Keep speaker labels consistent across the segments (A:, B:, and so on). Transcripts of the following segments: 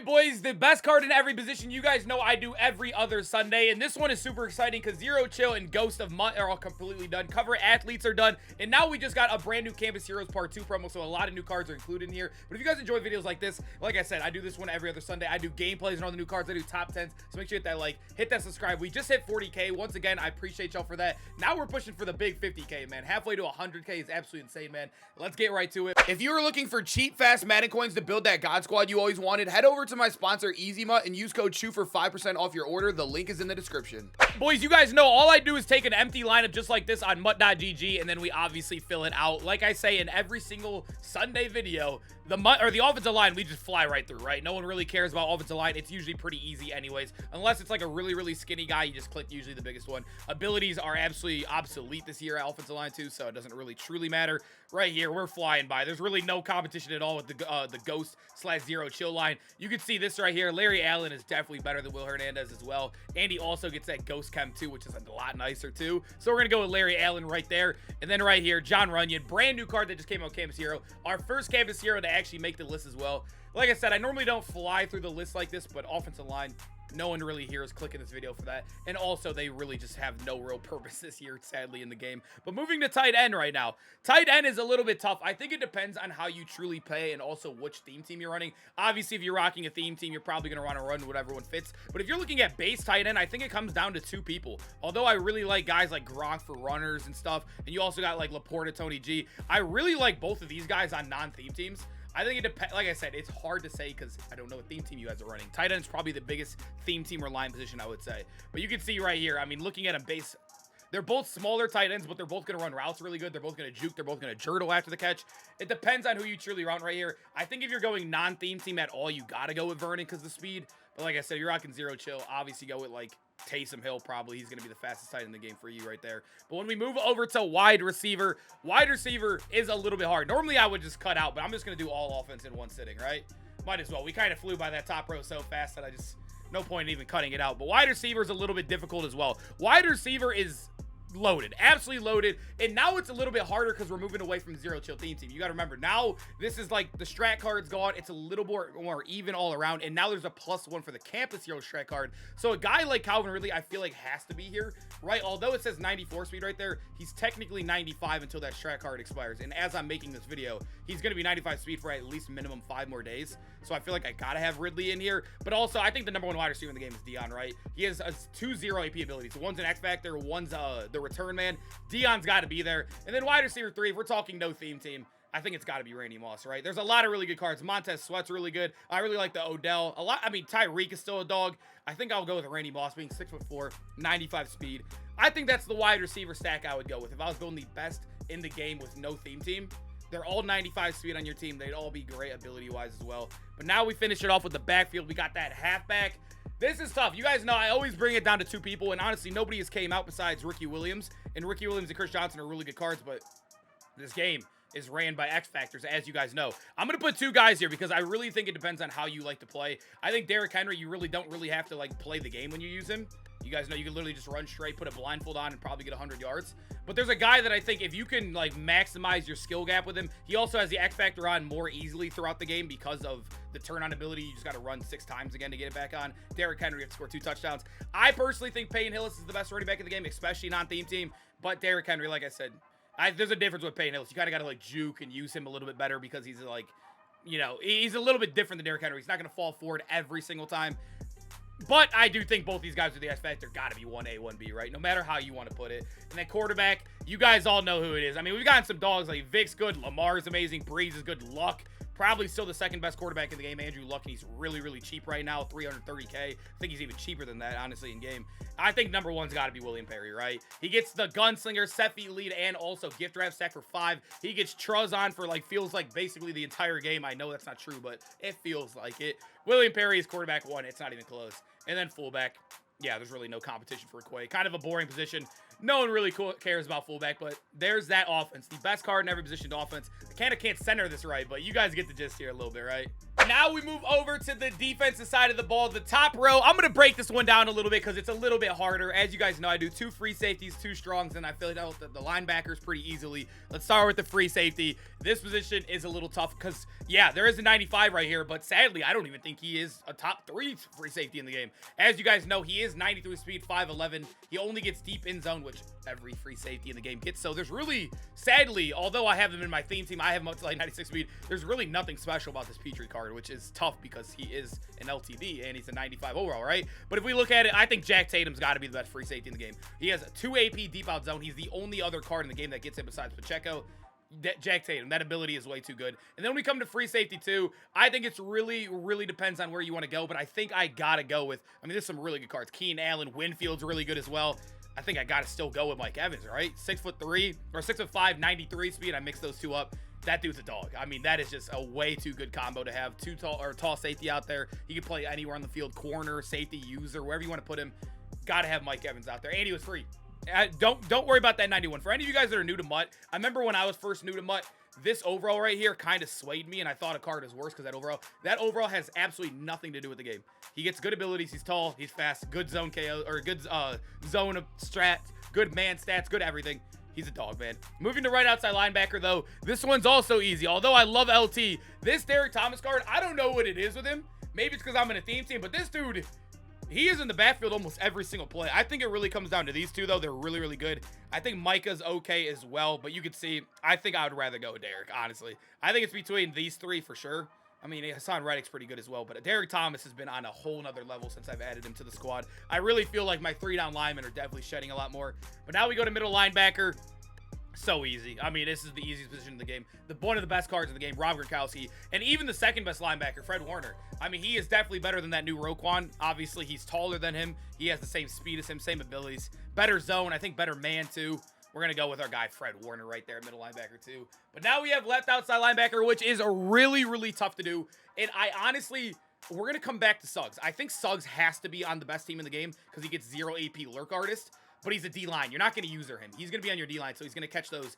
A: boys, the best card in every position. You guys know I do every other Sunday, and this one is super exciting because Zero Chill and Ghost of Mutt are all completely done. Cover athletes are done, and now we just got a brand new Campus Heroes Part 2 promo, so a lot of new cards are included in here. But if you guys enjoy videos like this, like I said, I do this one every other Sunday. I do gameplays and all the new cards. I do top 10s, so make sure you hit that like, hit that subscribe. We just hit 40K. Once again, I appreciate y'all for that. Now we're pushing for the big 50K, man. Halfway to 100K is absolutely insane, man. Let's get right to it. If you are looking for cheap, fast Madden coins to build that God Squad you always wanted, head over to my sponsor EasyMut and use code CHEW for 5% off your order. The link is in the description. Boys, you guys know all I do is take an empty lineup just like this on mutt.gg, and then we obviously fill it out. Like I say in every single Sunday video, the offensive line, we just fly right through, right? No one really cares about offensive line. It's usually pretty easy anyways. Unless it's like a really, really skinny guy, you just click usually the biggest one. Abilities are absolutely obsolete this year at offensive line too, so it doesn't really truly matter. Right here, we're flying by. There's really no competition at all with the Ghost / Zero Chill line. You can see this right here. Larry Allen is definitely better than Will Hernandez as well. And he also gets that Ghost Chem too, which is a lot nicer too. So we're going to go with Larry Allen right there. And then right here, John Runyon, brand new card that just came out, Campus Hero. Our first Campus Hero to actually make the list as well. Like I said, I normally don't fly through the list like this, but offensive line, no one really here is clicking this video for that. And also, they really just have no real purpose this year, sadly, in the game. But moving to tight end right now. Tight end is a little bit tough. I think it depends on how you truly play and also which theme team you're running. Obviously, if you're rocking a theme team, you're probably going to want to run whatever one fits. But if you're looking at base tight end, I think it comes down to two people. Although I really like guys like Gronk for runners and stuff, and you also got like Laporta, Tony G. I really like both of these guys on non-theme teams. I think it depends. Like I said, it's hard to say because I don't know what theme team you guys are running. Tight end is probably the biggest theme team or line position, I would say. But you can see right here, I mean, looking at a base, they're both smaller tight ends, but they're both going to run routes really good. They're both going to juke. They're both going to jurtle after the catch. It depends on who you truly run right here. I think if you're going non-theme team at all, you got to go with Vernon because of the speed. But like I said, if you're rocking Zero Chill, obviously go with like Taysom Hill probably. He's going to be the fastest tight in the game for you right there. But when we move over to wide receiver is a little bit hard. Normally I would just cut out, but I'm just going to do all offense in one sitting, right? Might as well. We kind of flew by that top row so fast that no point in even cutting it out. But wide receiver is a little bit difficult as well. Wide receiver is loaded, absolutely loaded, and now it's a little bit harder because we're moving away from Zero Chill theme team. You got to remember, now this is like the strat card's gone. It's a little more even all around, and now there's a +1 for the Campus Hero strat card. So a guy like Calvin Ridley, I feel like has to be here, right? Although it says 94 speed right there, he's technically 95 until that strat card expires. And as I'm making this video, he's going to be 95 speed for at least minimum 5 more days. So I feel like I got to have Ridley in here. But also, I think the #1 wide receiver in the game is Dion, right? He has a 2-0 AP abilities. So one's an X Factor, one's the return man. Dion's got to be there. And then wide receiver 3, if we're talking no theme team, I think it's got to be Randy Moss, right? There's a lot of really good cards. Montez Sweat's really good. I really like the Odell. Tyreek is still a dog. I think I'll go with Randy Moss being 6'4", 95 speed. I think that's the wide receiver stack I would go with. If I was going the best in the game with no theme team, they're all 95 speed on your team. They'd all be great ability-wise as well. But now we finish it off with the backfield. We got that halfback. This is tough. You guys know I always bring it down to 2 people, and honestly, nobody has came out besides Ricky Williams. And Ricky Williams and Chris Johnson are really good cards, but this game is ran by X Factors, as you guys know. I'm going to put 2 guys here because I really think it depends on how you like to play. I think Derrick Henry, you really don't have to like play the game when you use him. You guys know you can literally just run straight, put a blindfold on, and probably get 100 yards. But there's a guy that I think if you can like maximize your skill gap with him, he also has the X Factor on more easily throughout the game because of the turn-on ability. You just got to run 6 times again to get it back on. Derrick Henry has to score 2 touchdowns. I personally think Peyton Hillis is the best running back in the game, especially non-theme team. But Derrick Henry, like I said, there's a difference with Peyton Hillis. You kind of got to like juke and use him a little bit better because he's like, you know, he's a little bit different than Derrick Henry. He's not going to fall forward every single time. But I do think both these guys with the X Factor got to be 1A, 1B, right? No matter how you want to put it. And then quarterback, you guys all know who it is. I mean, we've gotten some dogs like Vic's good, Lamar's amazing, Breeze is good, Luck. Probably still the second best quarterback in the game, Andrew Luck, and he's really, really cheap right now, 330K. I think he's even cheaper than that, honestly, in game. I think #1's got to be William Perry, right? He gets the gunslinger, set feet lead, and also gift wrap stack for 5. He gets Truz on for, like, feels like basically the entire game. I know that's not true, but it feels like it. William Perry is quarterback 1. It's not even close. And then fullback. Yeah, there's really no competition for Quay. Kind of a boring position. no one really cares about fullback, but there's that offense. The best card in every position to offense. I can't center this right, but you guys get the gist here a little bit, right? Now we move over to the defensive side of the ball, the top row. I'm going to break this one down a little bit because it's a little bit harder. As you guys know, I do 2 free safeties, 2 strongs, and I filled out the linebackers pretty easily. Let's start with the free safety. This position is a little tough because, yeah, there is a 95 right here, but sadly, I don't even think he is a top 3 free safety in the game. As you guys know, he is 93 speed, 5'11". He only gets deep in zone, which every free safety in the game gets. So there's really, sadly, although I have him in my theme team, I have him up to like 96 speed. There's really nothing special about this Petrie card, which is tough because he is an LTD and he's a 95 overall, right? But if we look at it, I think Jack Tatum's got to be the best free safety in the game. He has 2 AP deep out zone. He's the only other card in the game that gets it besides Pacheco. Jack Tatum, that ability is way too good. And then when we come to free safety too, I think it's really depends on where you want to go, but I think I gotta go with, I mean, there's some really good cards. Keenan Allen, Winfield's really good as well. I think I gotta still go with Mike Evans, right? 6'3" or 6'5", 93 speed. I mix those two up. That dude's a dog. I mean, that is just a way too good combo to have. Tall safety out there. He can play anywhere on the field, corner, safety, user, wherever you want to put him. Gotta have Mike Evans out there, and he was free. Don't worry about that 91. For any of you guys that are new to MUT, I remember when I was first new to MUT, this overall right here kind of swayed me, and I thought a card was worse because that overall has absolutely nothing to do with the game. He gets good abilities. He's tall. He's fast. Good zone KO, or good zone strat. Good man stats. Good everything. He's a dog, man. Moving to right outside linebacker, though, this one's also easy. Although I love LT, this Derek Thomas card, I don't know what it is with him. Maybe it's because I'm in a theme team, but this dude, he is in the backfield almost every single play. I think it really comes down to these two, though. They're really good. I think Micah's okay as well, but you can see, I think I would rather go with Derek, honestly. I think it's between these 3 for sure. I mean, Hassan Reddick's pretty good as well, but Derek Thomas has been on a whole nother level since I've added him to the squad. I really feel like my 3-down linemen are definitely shedding a lot more. But now we go to middle linebacker. So easy. I mean, this is the easiest position in the game. One of the best cards in the game, Rob Gronkowski, and even the second best linebacker, Fred Warner. I mean, he is definitely better than that new Roquan. Obviously, he's taller than him. He has the same speed as him, same abilities. Better zone. I think better man, too. We're going to go with our guy, Fred Warner, right there, middle linebacker, too. But now we have left outside linebacker, which is really tough to do. And I honestly, we're going to come back to Suggs. I think Suggs has to be on the best team in the game because he gets 0 AP lurk artist. But he's a D-line. You're not going to user him. He's going to be on your D-line, so he's going to catch those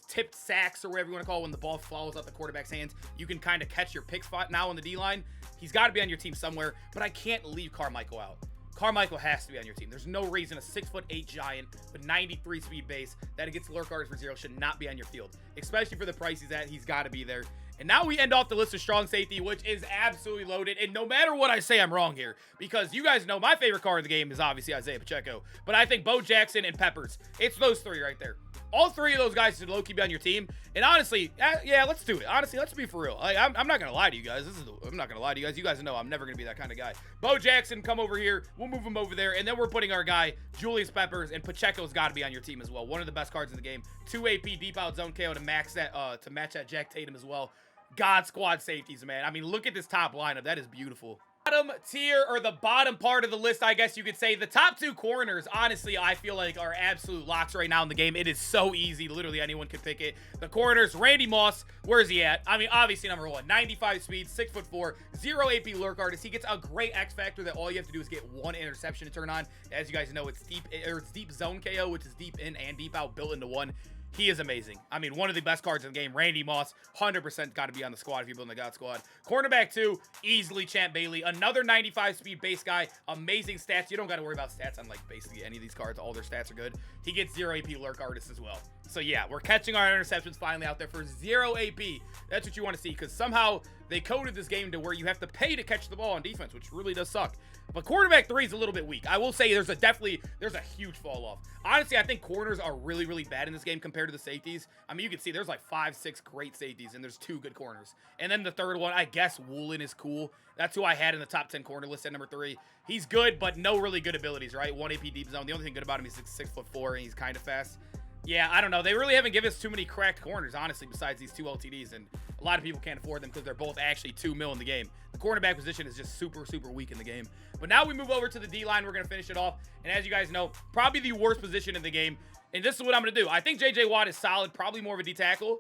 A: tipped sacks or whatever you want to call it when the ball falls out the quarterback's hands. You can kind of catch your pick spot now on the D-line. He's got to be on your team somewhere, but I can't leave Carmichael out. Carmichael has to be on your team. There's no reason a 6'8" giant with 93 speed base that gets lurk artist for 0 should not be on your field, especially for the price he's at. He's got to be there. And now we end off the list of strong safety, which is absolutely loaded. And no matter what I say, I'm wrong here. Because you guys know my favorite card in the game is obviously Isaiah Pacheco. But I think Bo Jackson and Peppers, it's those 3 right there. All 3 of those guys should low-key be on your team. And honestly, yeah, let's do it. Honestly, let's be for real. Like, I'm not going to lie to you guys. I'm not going to lie to you guys. You guys know I'm never going to be that kind of guy. Bo Jackson, come over here. We'll move him over there. And then we're putting our guy, Julius Peppers, and Pacheco's got to be on your team as well. One of the best cards in the game. 2 AP deep out zone KO to match that Jack Tatum as well. God squad safeties, man. I mean, look at this top lineup. That is beautiful. Bottom tier, or the bottom part of the list, I guess you could say. The top 2 corners, honestly, I feel like are absolute locks right now in the game. It is so easy. Literally anyone can pick it. The corners, Randy Moss, where is he at? I mean, obviously, number 1, 95 speed, 6'4", 0 AP lurk artist. He gets a great X factor that all you have to do is get 1 interception to turn on. As you guys know, it's deep zone KO, which is deep in and deep out, built into one. He is amazing. I mean, one of the best cards in the game. Randy Moss, 100% got to be on the squad if you're building the God squad. Cornerback 2, easily Champ Bailey. Another 95 speed base guy. Amazing stats. You don't got to worry about stats on, like, basically any of these cards. All their stats are good. He gets 0 AP lurk artist as well. So, yeah, we're catching our interceptions finally out there for 0 AP. That's what you want to see, because somehow they coded this game to where you have to pay to catch the ball on defense, which really does suck. But quarterback 3 is a little bit weak. I will say there's a huge fall off. Honestly, I think corners are really bad in this game compared to the safeties. I mean, you can see there's like 5-6 great safeties, and there's 2 good corners. And then the third one, I guess Woolen is cool. That's who I had in the top 10 corner list at number 3. He's good, but no really good abilities, right? 1 AP deep zone. The only thing good about him is 6'4", and he's kind of fast. Yeah, I don't know. They really haven't given us too many cracked corners, honestly, besides these 2 LTDs, and a lot of people can't afford them because they're both actually $2 million in the game. The cornerback position is just super weak in the game. But now we move over to the D-line. We're going to finish it off. And as you guys know, probably the worst position in the game. And this is what I'm going to do. I think J.J. Watt is solid, probably more of a D-tackle.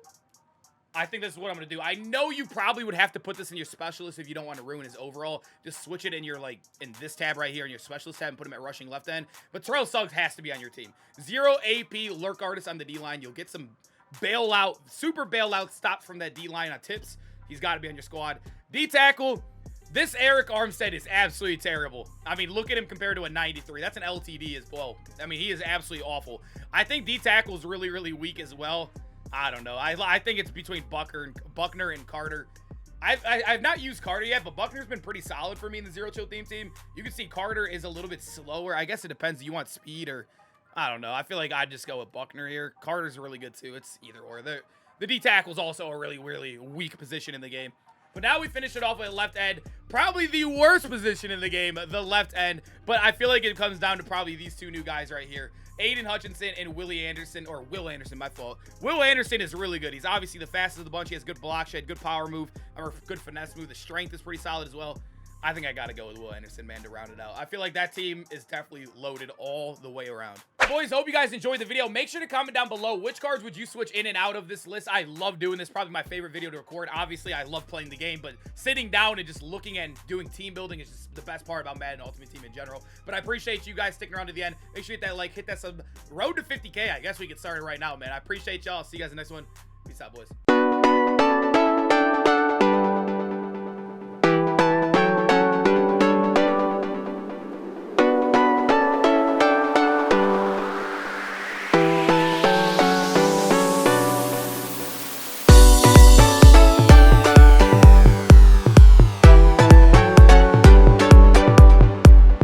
A: I think this is what I'm going to do. I know you probably would have to put this in your specialist if you don't want to ruin his overall. Just switch it in your, like, in this tab right here, in your specialist tab, and put him at rushing left end. But Terrell Suggs has to be on your team. 0 AP, lurk artist on the D-line. You'll get some bailout, super bailout stop from that D-line on tips. He's got to be on your squad. D-tackle. This Eric Armstead is absolutely terrible. I mean, look at him compared to a 93. That's an LTD as well. I mean, he is absolutely awful. I think D-tackle is really, really weak as well. I don't know. I think it's between Buckner and Carter. I've not used Carter yet, but Buckner's been pretty solid for me in the Zero Chill theme team. You can see Carter is a little bit slower. I guess it depends. Do you want speed or... I don't know. I feel like I'd just go with Buckner here. Carter's really good, too. It's either or. The D-tackle is also a really, really weak position in the game. But now we finish it off with left end. Probably the worst position in the game, the left end. But I feel like it comes down to probably these two new guys right here. Aiden Hutchinson and Willie Anderson, or Will Anderson, my fault. Will Anderson is really good. He's obviously the fastest of the bunch. He has good block shed, good power move, or good finesse move. The strength is pretty solid as well. I think I got to go with Will Anderson, man, to round it out. I feel like that team is definitely loaded all the way around. Boys, hope you guys enjoyed the video. Make sure to comment down below which cards would you switch in and out of this list. I love doing this. Probably my favorite video to record. Obviously, I love playing the game, but sitting down and just looking and doing team building is just the best part about Madden Ultimate Team in general. But I appreciate you guys sticking around to the end. Make sure you hit that like, hit that sub. Road to 50K. I guess we get started right now, man. I appreciate y'all. See you guys in the next one. Peace out, boys.